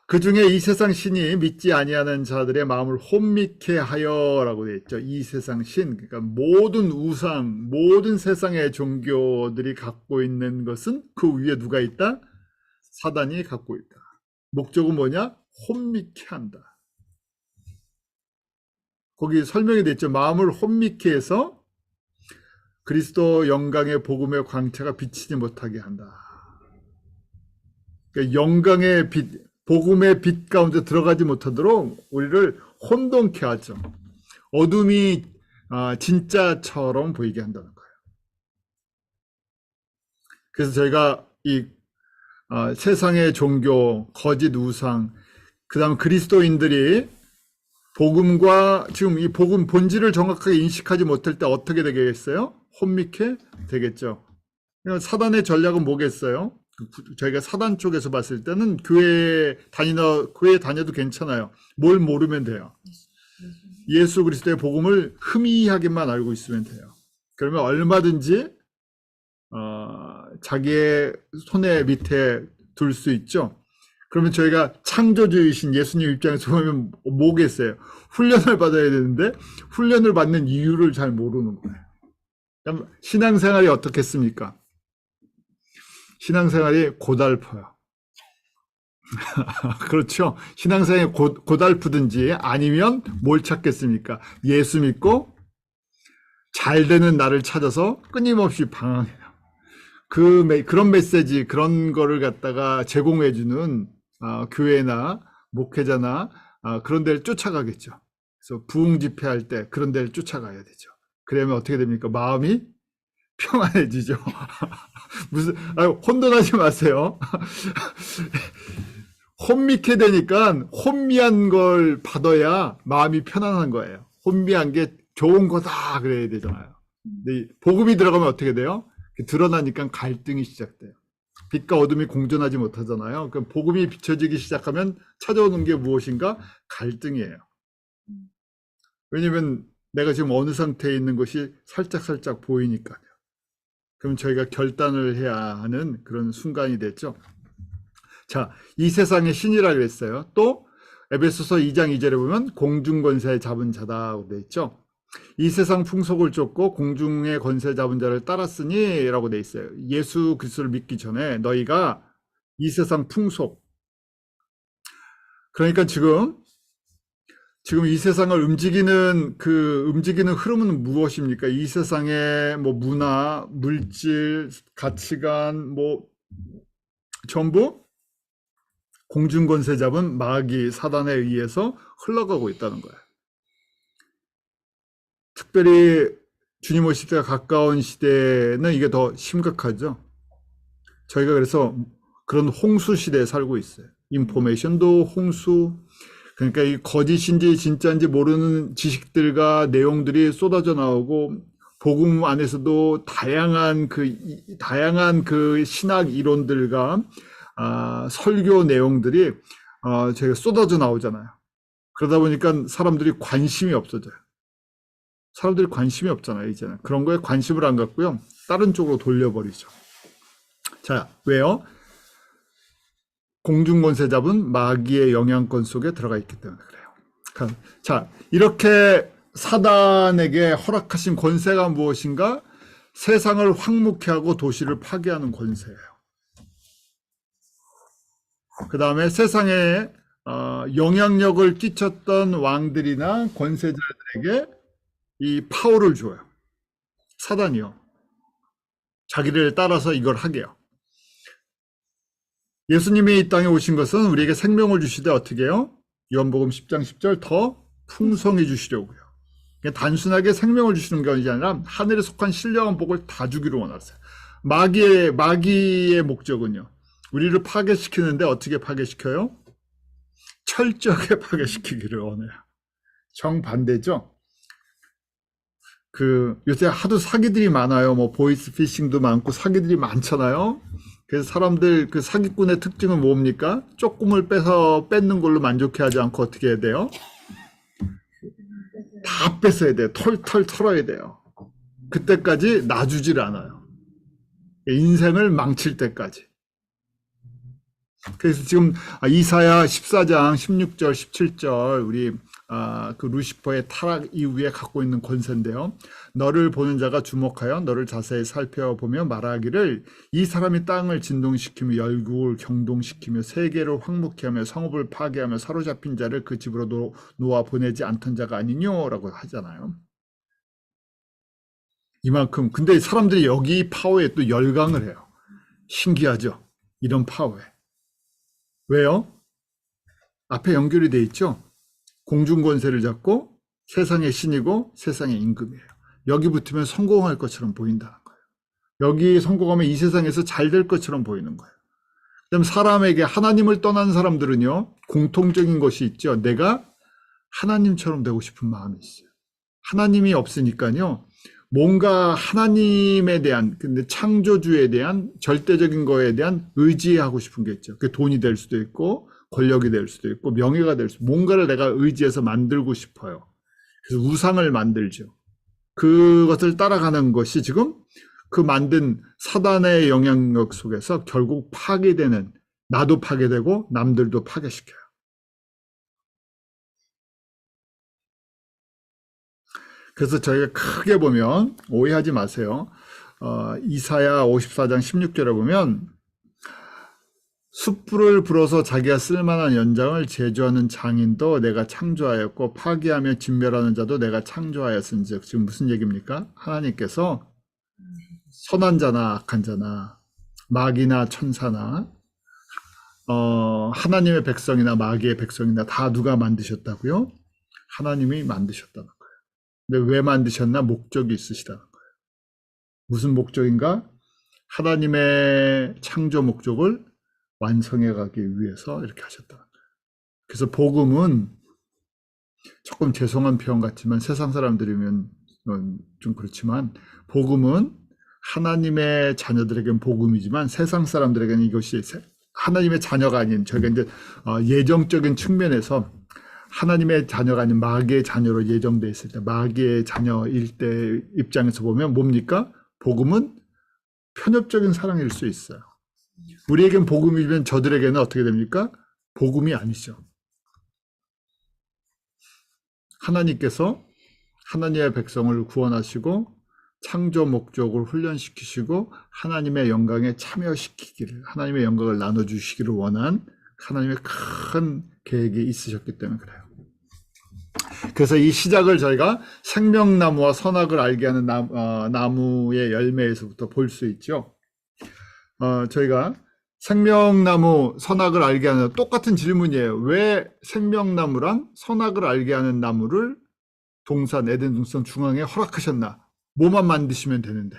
S1: 그 중에 이 세상 신이 믿지 아니하는 자들의 마음을 혼미케 하여라고 되어 있죠. 이 세상 신, 그러니까 모든 우상, 모든 세상의 종교들이 갖고 있는 것은 그 위에 누가 있다? 사단이 갖고 있다. 목적은 뭐냐? 혼미케 한다. 거기 설명이 됐죠. 마음을 혼미케 해서 그리스도 영광의 복음의 광채가 비치지 못하게 한다. 그러니까 영광의 빛, 복음의 빛 가운데 들어가지 못하도록 우리를 혼돈케 하죠. 어둠이 진짜처럼 보이게 한다는 거예요. 그래서 저희가 이 세상의 종교, 거짓 우상, 그 다음 그리스도인들이 복음과 지금 이 복음 본질을 정확하게 인식하지 못할 때 어떻게 되겠어요? 혼미케 되겠죠. 사단의 전략은 뭐겠어요? 저희가 사단 쪽에서 봤을 때는 교회 다녀도 괜찮아요. 뭘 모르면 돼요. 예수 그리스도의 복음을 희미하게만 알고 있으면 돼요. 그러면 얼마든지 자기의 손에 밑에 둘 수 있죠. 그러면 저희가 창조주이신 예수님 입장에서 보면 뭐겠어요? 훈련을 받아야 되는데 훈련을 받는 이유를 잘 모르는 거예요. 신앙생활이 어떻겠습니까? 신앙생활이 고달퍼요. 그렇죠. 신앙생활이 고달프든지 아니면 뭘 찾겠습니까? 예수 믿고 잘 되는 나를 찾아서 끊임없이 방황해요. 그런 메시지, 그런 거를 갖다가 제공해주는 교회나 목회자나 그런 데를 쫓아가겠죠. 그래서 부흥 집회할 때 그런 데를 쫓아가야 되죠. 그러면 어떻게 됩니까? 마음이 평안해지죠. 무슨 혼돈하지 마세요. 혼미케 되니까 혼미한 걸 받아야 마음이 편안한 거예요. 혼미한 게 좋은 거다 그래야 되잖아요. 근데 복음이 들어가면 어떻게 돼요? 드러나니까 갈등이 시작돼요. 빛과 어둠이 공존하지 못하잖아요. 그럼 복음이 비춰지기 시작하면 찾아오는 게 무엇인가? 갈등이에요. 왜냐면 내가 지금 어느 상태에 있는 것이 살짝 보이니까요. 그럼 저희가 결단을 해야 하는 그런 순간이 됐죠. 자, 이 세상의 신이라 그랬어요. 또 에베소서 2장 2절에 보면 공중권세 잡은 자다고 돼 있죠. 이 세상 풍속을 쫓고 공중의 권세 잡은 자를 따랐으니 라고 돼 있어요. 예수 그리스도를 믿기 전에 너희가 이 세상 풍속, 그러니까 지금 이 세상을 움직이는 흐름은 무엇입니까? 이 세상의 뭐 문화, 물질, 가치관 전부 공중권세 잡은 마귀 사단에 의해서 흘러가고 있다는 거예요. 특별히 주님 오실 때가 가까운 시대는 이게 더 심각하죠. 저희가 그래서 그런 홍수 시대에 살고 있어요. 인포메이션도 홍수, 그러니까 이 거짓인지 진짜인지 모르는 지식들과 내용들이 쏟아져 나오고 복음 안에서도 다양한 그 신학 이론들과 설교 내용들이 저희가 쏟아져 나오잖아요. 그러다 보니까 사람들이 관심이 없어져요. 사람들이 관심이 없잖아요, 이제는. 그런 거에 관심을 안 갖고요. 다른 쪽으로 돌려버리죠. 자, 왜요? 공중권세 잡은 마귀의 영향권 속에 들어가 있기 때문에 그래요. 자, 이렇게 사단에게 허락하신 권세가 무엇인가? 세상을 황무케 하고 도시를 파괴하는 권세예요. 그 다음에 세상에 영향력을 끼쳤던 왕들이나 권세자들에게 이 파워를 줘요. 사단이요. 자기를 따라서 이걸 하게요. 예수님이 이 땅에 오신 것은 우리에게 생명을 주시되 어떻게 해요? 요한복음 10장 10절 더 풍성히 주시려고요. 단순하게 생명을 주시는 게 아니라 하늘에 속한 신령한 복을 다 주기로 원하세요. 마귀의 목적은요. 우리를 파괴시키는데 어떻게 파괴시켜요? 철저하게 파괴시키기를 원해요. 정반대죠. 요새 하도 사기들이 많아요. 뭐 보이스 피싱도 많고 사기들이 많잖아요. 그래서 사람들 그 사기꾼의 특징은 뭡니까? 조금을 뺏는 걸로 만족해하지 않고 어떻게 해야 돼요? 다 뺏어야 돼요. 털털 털어야 돼요. 그때까지 놔주질 않아요. 인생을 망칠 때까지. 그래서 지금 이사야 14장 16절 17절 우리 그 루시퍼의 타락 이후에 갖고 있는 권세인데요. 너를 보는 자가 주목하여 너를 자세히 살펴보며 말하기를 이 사람이 땅을 진동시키며 열국을 경동시키며 세계를 황무케 하며 성읍을 파괴하며 사로잡힌 자를 그 집으로 놓아 보내지 않던 자가 아니뇨라고 하잖아요. 이만큼 근데 사람들이 여기 파워에 또 열광을 해요. 신기하죠? 이런 파워에. 왜요? 앞에 연결이 돼 있죠? 공중권세를 잡고 세상의 신이고 세상의 임금이에요. 여기 붙으면 성공할 것처럼 보인다는 거예요. 여기 성공하면 이 세상에서 잘 될 것처럼 보이는 거예요. 그다음 사람에게 하나님을 떠난 사람들은요. 공통적인 것이 있죠. 내가 하나님처럼 되고 싶은 마음이 있어요. 하나님이 없으니까요. 뭔가 하나님에 대한 근데 창조주에 대한 절대적인 거에 대한 의지하고 싶은 게 있죠. 그게 돈이 될 수도 있고 권력이 될 수도 있고 명예가 될 수도 있고 뭔가를 내가 의지해서 만들고 싶어요. 그래서 우상을 만들죠. 그것을 따라가는 것이 지금 그 만든 사단의 영향력 속에서 결국 파괴되는 나도 파괴되고 남들도 파괴시켜요. 그래서 저희가 크게 보면 오해하지 마세요. 이사야 54장 16절에 보면 숯불을 불어서 자기가 쓸만한 연장을 제조하는 장인도 내가 창조하였고 파괴하며 진멸하는 자도 내가 창조하였은즉 지금 무슨 얘기입니까? 하나님께서 선한 자나 악한 자나 마귀나 천사나 하나님의 백성이나 마귀의 백성이나 다 누가 만드셨다고요? 하나님이 만드셨다는 거예요. 근데 왜 만드셨나? 목적이 있으시다는 거예요. 무슨 목적인가? 하나님의 창조 목적을 완성해 가기 위해서 이렇게 하셨다는 거예요. 그래서 복음은 조금 죄송한 표현 같지만 세상 사람들이면 좀 그렇지만 복음은 하나님의 자녀들에게는 복음이지만 세상 사람들에게는 이것이 하나님의 자녀가 아닌 저희가 이제 예정적인 측면에서 하나님의 자녀가 아닌 마귀의 자녀로 예정되어 있을 때 마귀의 자녀일 때 입장에서 보면 뭡니까? 복음은 편협적인 사랑일 수 있어요. 우리에겐 복음이면 저들에게는 어떻게 됩니까? 복음이 아니죠. 하나님께서 하나님의 백성을 구원하시고 창조 목적을 훈련시키시고 하나님의 영광에 참여시키기를 하나님의 영광을 나눠주시기를 원한 하나님의 큰 계획이 있으셨기 때문에 그래요. 그래서 이 시작을 저희가 생명나무와 선악을 알게 하는 나무의 열매에서부터 볼 수 있죠. 저희가 생명나무, 선악을 알게 하는 똑같은 질문이에요. 왜 생명나무랑 선악을 알게 하는 나무를 동산, 에덴 동산 중앙에 허락하셨나? 뭐만 만드시면 되는데.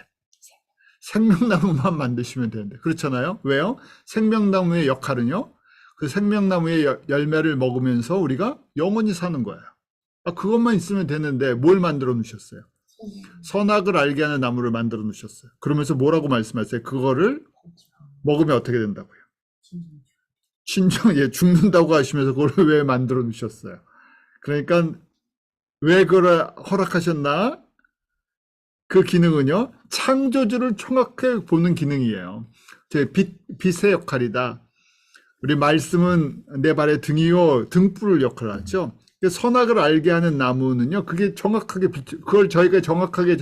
S1: 생명나무만 만드시면 되는데. 그렇잖아요? 왜요? 생명나무의 역할은요. 그 생명나무의 열매를 먹으면서 우리가 영원히 사는 거예요. 그것만 있으면 되는데 뭘 만들어 놓으셨어요? 선악을 알게 하는 나무를 만들어 놓으셨어요. 그러면서 뭐라고 말씀하세요? 그거를 먹으면 어떻게 된다고요? 죽는다고 하시면서 그걸 왜 만들어 놓으셨어요? 그러니까 왜 그걸 허락하셨나? 그 기능은요, 창조주를 총각해 보는 기능이에요. 빛의 역할이다. 우리 말씀은 내 발의 등이요, 등불을 역할을 하죠. 선악을 알게 하는 나무는요, 그게 정확하게, 그걸 저희가 정확하게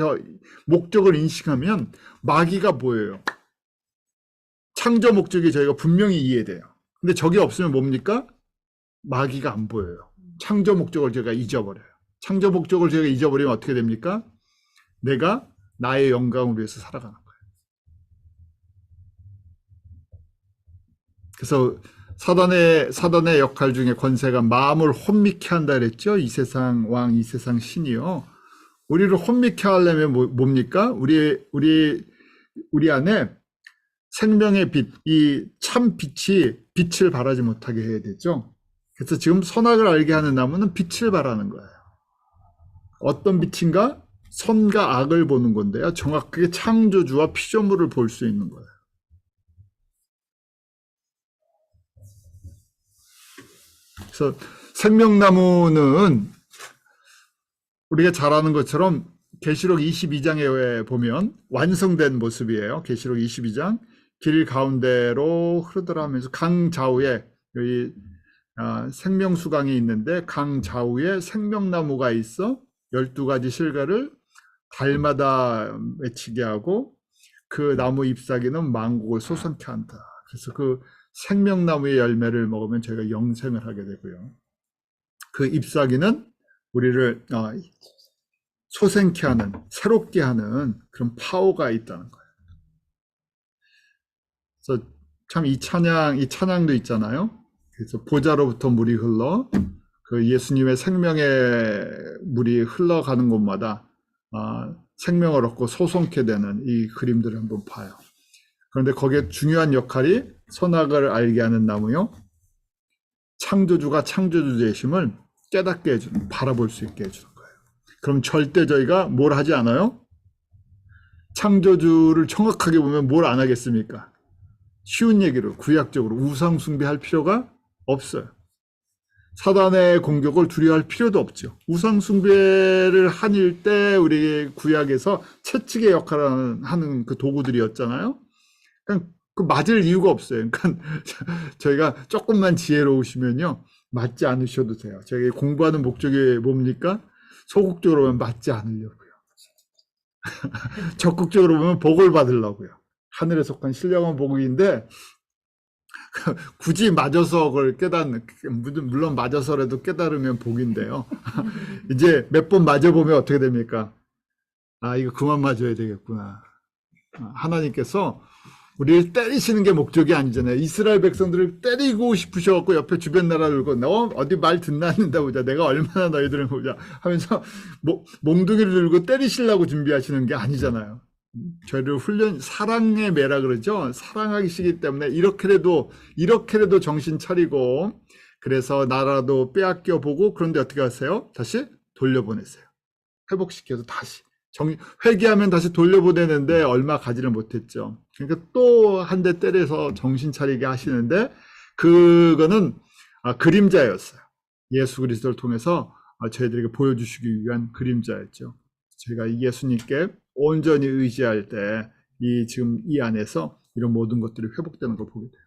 S1: 목적을 인식하면 마귀가 보여요. 창조 목적이 저희가 분명히 이해돼요. 근데 저게 없으면 뭡니까? 마귀가 안 보여요. 창조 목적을 제가 잊어버려요. 창조 목적을 제가 잊어버리면 어떻게 됩니까? 내가 나의 영광을 위해서 살아가는 거예요. 그래서 사단의 역할 중에 권세가 마음을 혼미케 한다 그랬죠. 이 세상 왕, 이 세상 신이요. 우리를 혼미케 하려면 뭡니까? 우리 안에 생명의 빛, 이 참 빛을 발하지 못하게 해야 되죠. 그래서 지금 선악을 알게 하는 나무는 빛을 발하는 거예요. 어떤 빛인가? 선과 악을 보는 건데요. 정확하게 창조주와 피조물을 볼 수 있는 거예요. 그래서 생명나무는 우리가 잘 아는 것처럼 계시록 22장에 보면 완성된 모습이에요. 계시록 22장 길 가운데로 흐르더라 하면서 강 좌우에 여기 생명수강이 있는데 강 좌우에 생명나무가 있어 12가지 실과를 달마다 맺히게 하고 그 나무 잎사귀는 만국을 솟아나게 한다. 그래서 그 생명나무의 열매를 먹으면 저희가 영생을 하게 되고요. 그 잎사귀는 우리를 솟아나게 하는, 새롭게 하는 그런 파워가 있다는 거예요. 그래서 참 이 찬양도 있잖아요. 그래서 보좌로부터 물이 흘러 그 예수님의 생명의 물이 흘러가는 곳마다 생명을 얻고 솟아나게 되는 이 그림들을 한번 봐요. 그런데 거기에 중요한 역할이 선악을 알게 하는 나무요. 창조주가 창조주 되심을 깨닫게 해주는, 바라볼 수 있게 해주는 거예요. 그럼 절대 저희가 뭘 하지 않아요? 창조주를 정확하게 보면 뭘 안 하겠습니까? 쉬운 얘기로 구약적으로 우상 숭배할 필요가 없어요. 사단의 공격을 두려워할 필요도 없죠. 우상 숭배를 한일 때 우리 구약에서 채찍의 역할을 하는 그 도구들이었잖아요. 그러니까 그 맞을 이유가 없어요. 그러니까 저희가 조금만 지혜로우시면요, 맞지 않으셔도 돼요. 저희가 공부하는 목적이 뭡니까? 소극적으로 보면 맞지 않으려고요. 적극적으로 보면 복을 받으려고요. 하늘에 속한 신령한 복인데 굳이 맞아서 그걸 깨닫는, 물론 맞아서라도 깨달으면 복인데요. 이제 몇 번 맞아보면 어떻게 됩니까? 이거 그만 맞아야 되겠구나. 하나님께서 우리를 때리시는 게 목적이 아니잖아요. 이스라엘 백성들을 때리고 싶으셔갖고 옆에 주변 나라를 들고 어디 말 듣나 않는다 보자. 내가 얼마나 너희들을 보자 하면서 몽둥이를 들고 때리시려고 준비하시는 게 아니잖아요. 저희를 사랑의 매라 그러죠. 사랑하시기 때문에 이렇게라도 정신 차리고, 그래서 나라도 빼앗겨 보고, 그런데 어떻게 하세요? 다시 돌려보내세요. 회복시켜서 다시 회개하면 다시 돌려보내는데 얼마 가지를 못했죠. 그러니까 또 한 대 때려서 정신 차리게 하시는데, 그거는 그림자였어요. 예수 그리스도를 통해서 저희들에게 보여주시기 위한 그림자였죠. 저희가 예수님께 온전히 의지할 때 지금 이 안에서 이런 모든 것들이 회복되는 걸 보게 돼요.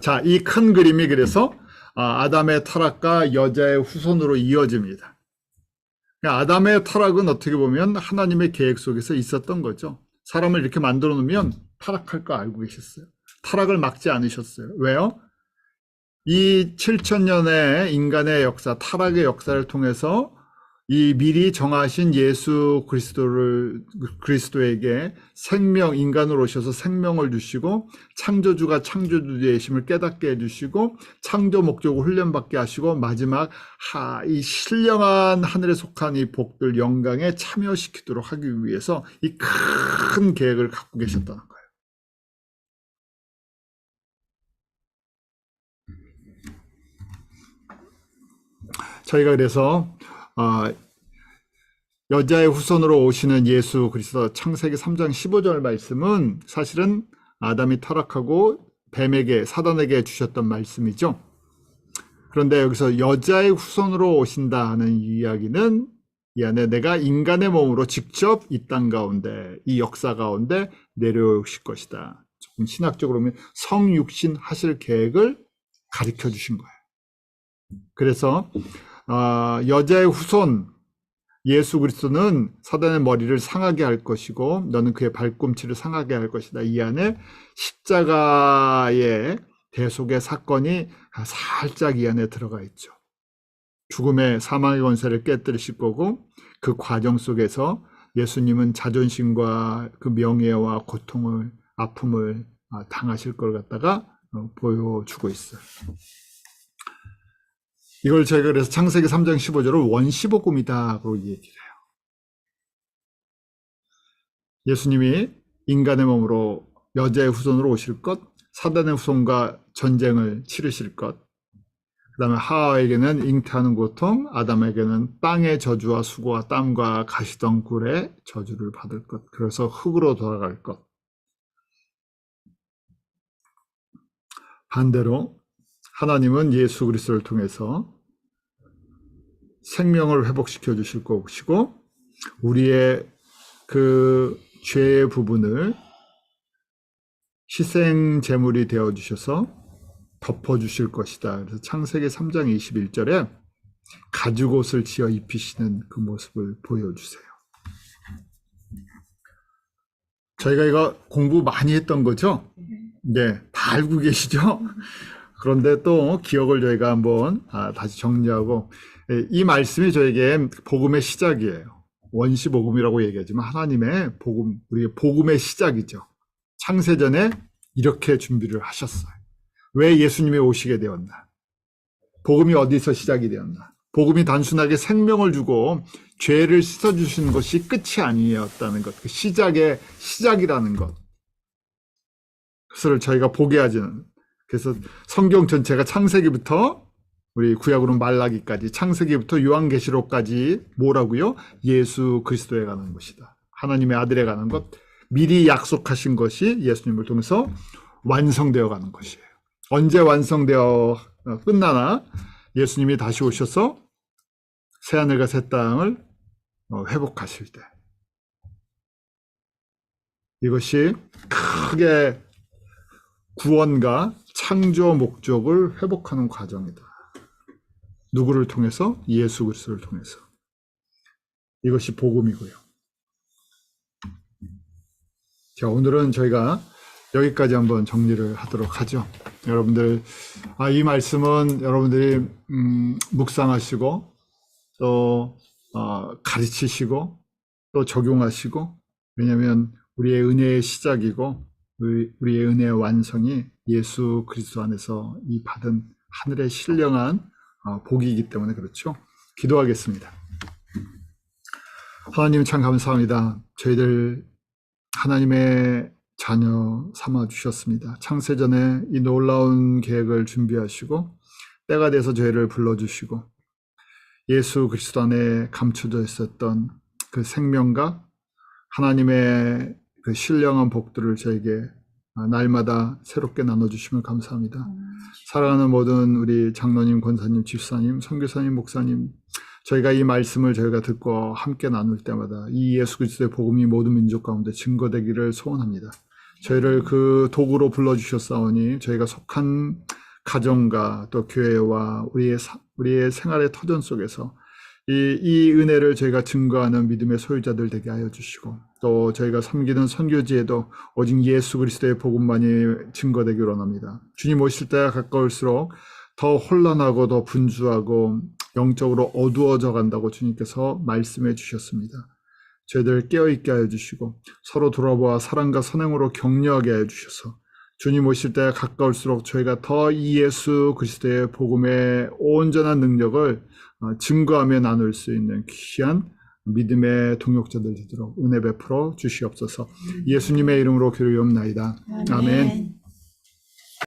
S1: 자, 이 큰 그림이 그래서 아담의 타락과 여자의 후손으로 이어집니다. 아담의 타락은 어떻게 보면 하나님의 계획 속에서 있었던 거죠. 사람을 이렇게 만들어 놓으면 타락할 거 알고 계셨어요. 타락을 막지 않으셨어요. 왜요? 이 7,000년의 인간의 역사, 타락의 역사를 통해서 이 미리 정하신 예수 그리스도에게 인간으로 오셔서 생명을 주시고, 창조주가 창조주 되심을 깨닫게 해주시고, 창조 목적을 훈련받게 하시고, 마지막 이 신령한 하늘에 속한 이 복들 영광에 참여시키도록 하기 위해서 이 큰 계획을 갖고 계셨다는 거예요. 저희가 그래서 여자의 후손으로 오시는 예수 그리스도, 창세기 3장 15절 말씀은 사실은 아담이 타락하고 뱀에게, 사단에게 주셨던 말씀이죠. 그런데 여기서 여자의 후손으로 오신다 하는 이야기는 이 안에 내가 인간의 몸으로 직접 이 땅 가운데, 이 역사 가운데 내려오실 것이다. 조금 신학적으로 보면 성육신 하실 계획을 가르쳐 주신 거예요. 그래서 여자의 후손 예수 그리스도는 사단의 머리를 상하게 할 것이고 너는 그의 발꿈치를 상하게 할 것이다. 이 안에 십자가의 대속의 사건이 살짝 이 안에 들어가 있죠. 죽음의 사망의 권세를 깨뜨리실 거고, 그 과정 속에서 예수님은 자존심과 그 명예와 고통을, 아픔을 당하실 걸 갖다가 보여주고 있어요. 이걸 저희가 그래서 창세기 3장 15절을 원시복음이다고 얘기를 해요. 예수님이 인간의 몸으로 여자의 후손으로 오실 것, 사단의 후손과 전쟁을 치르실 것, 그 다음에 하와에게는 잉태하는 고통, 아담에게는 땅의 저주와 수고와 땀과 가시덩굴의 저주를 받을 것. 그래서 흙으로 돌아갈 것. 반대로 하나님은 예수 그리스도를 통해서 생명을 회복시켜 주실 것이고 우리의 그 죄의 부분을 희생 제물이 되어 주셔서 덮어 주실 것이다. 그래서 창세기 3장 21절에 가죽옷을 지어 입히시는 그 모습을 보여주세요. 저희가 이거 공부 많이 했던 거죠? 네, 다 알고 계시죠? 그런데 또 기억을 저희가 한번 다시 정리하고 이 말씀이 저에게 복음의 시작이에요. 원시복음이라고 얘기하지만 하나님의 복음, 우리의 복음의 시작이죠. 창세전에 이렇게 준비를 하셨어요. 왜 예수님이 오시게 되었나? 복음이 어디서 시작이 되었나? 복음이 단순하게 생명을 주고 죄를 씻어주시는 것이 끝이 아니었다는 것. 그 시작이라는 것. 그것을 저희가 보게 하지는. 그래서 성경 전체가 창세기부터 우리 구약으로 말라기까지 창세기부터 요한계시록까지 뭐라고요? 예수 그리스도에 관한 것이다. 하나님의 아들에 관한 것. 미리 약속하신 것이 예수님을 통해서 완성되어 가는 것이에요. 언제 완성되어 끝나나? 예수님이 다시 오셔서 새하늘과 새 땅을 회복하실 때. 이것이 크게 구원과 창조 목적을 회복하는 과정이다. 누구를 통해서? 예수 그리스도를 통해서. 이것이 복음이고요. 자, 오늘은 저희가 여기까지 한번 정리를 하도록 하죠. 여러분들, 이 말씀은 여러분들이 묵상하시고 또 가르치시고 또 적용하시고, 왜냐하면 우리의 은혜의 시작이고 우리의 은혜의 완성이 예수 그리스도 안에서 이 받은 하늘의 신령한 복이기 때문에 그렇죠. 기도하겠습니다. 하나님 참 감사합니다. 저희들 하나님의 자녀 삼아 주셨습니다. 창세전에 이 놀라운 계획을 준비하시고 때가 돼서 저희를 불러주시고 예수 그리스도 안에 감춰져 있었던 그 생명과 하나님의 그 신령한 복들을 저에게 날마다 새롭게 나눠주심을 감사합니다. 사랑하는 모든 우리 장로님, 권사님, 집사님, 선교사님, 목사님, 저희가 이 말씀을 저희가 듣고 함께 나눌 때마다 이 예수 그리스도의 복음이 모든 민족 가운데 증거되기를 소원합니다. 저희를 그 도구로 불러주셨사오니 저희가 속한 가정과 또 교회와 우리의 생활의 터전 속에서 이 은혜를 저희가 증거하는 믿음의 소유자들 되게 하여 주시고, 또 저희가 섬기는 선교지에도 오직 예수 그리스도의 복음만이 증거되기를 원합니다. 주님 오실 때가 가까울수록 더 혼란하고 더 분주하고 영적으로 어두워져 간다고 주님께서 말씀해 주셨습니다. 저희들 깨어있게 하여 주시고 서로 돌아보아 사랑과 선행으로 격려하게 하여 주셔서 주님 오실 때가 가까울수록 저희가 더 이 예수 그리스도의 복음의 온전한 능력을 증거하며 나눌 수 있는 귀한 믿음의 동역자들 되도록 은혜 베풀어 주시옵소서. 예수님의 이름으로 기도하옵나이다. 아멘.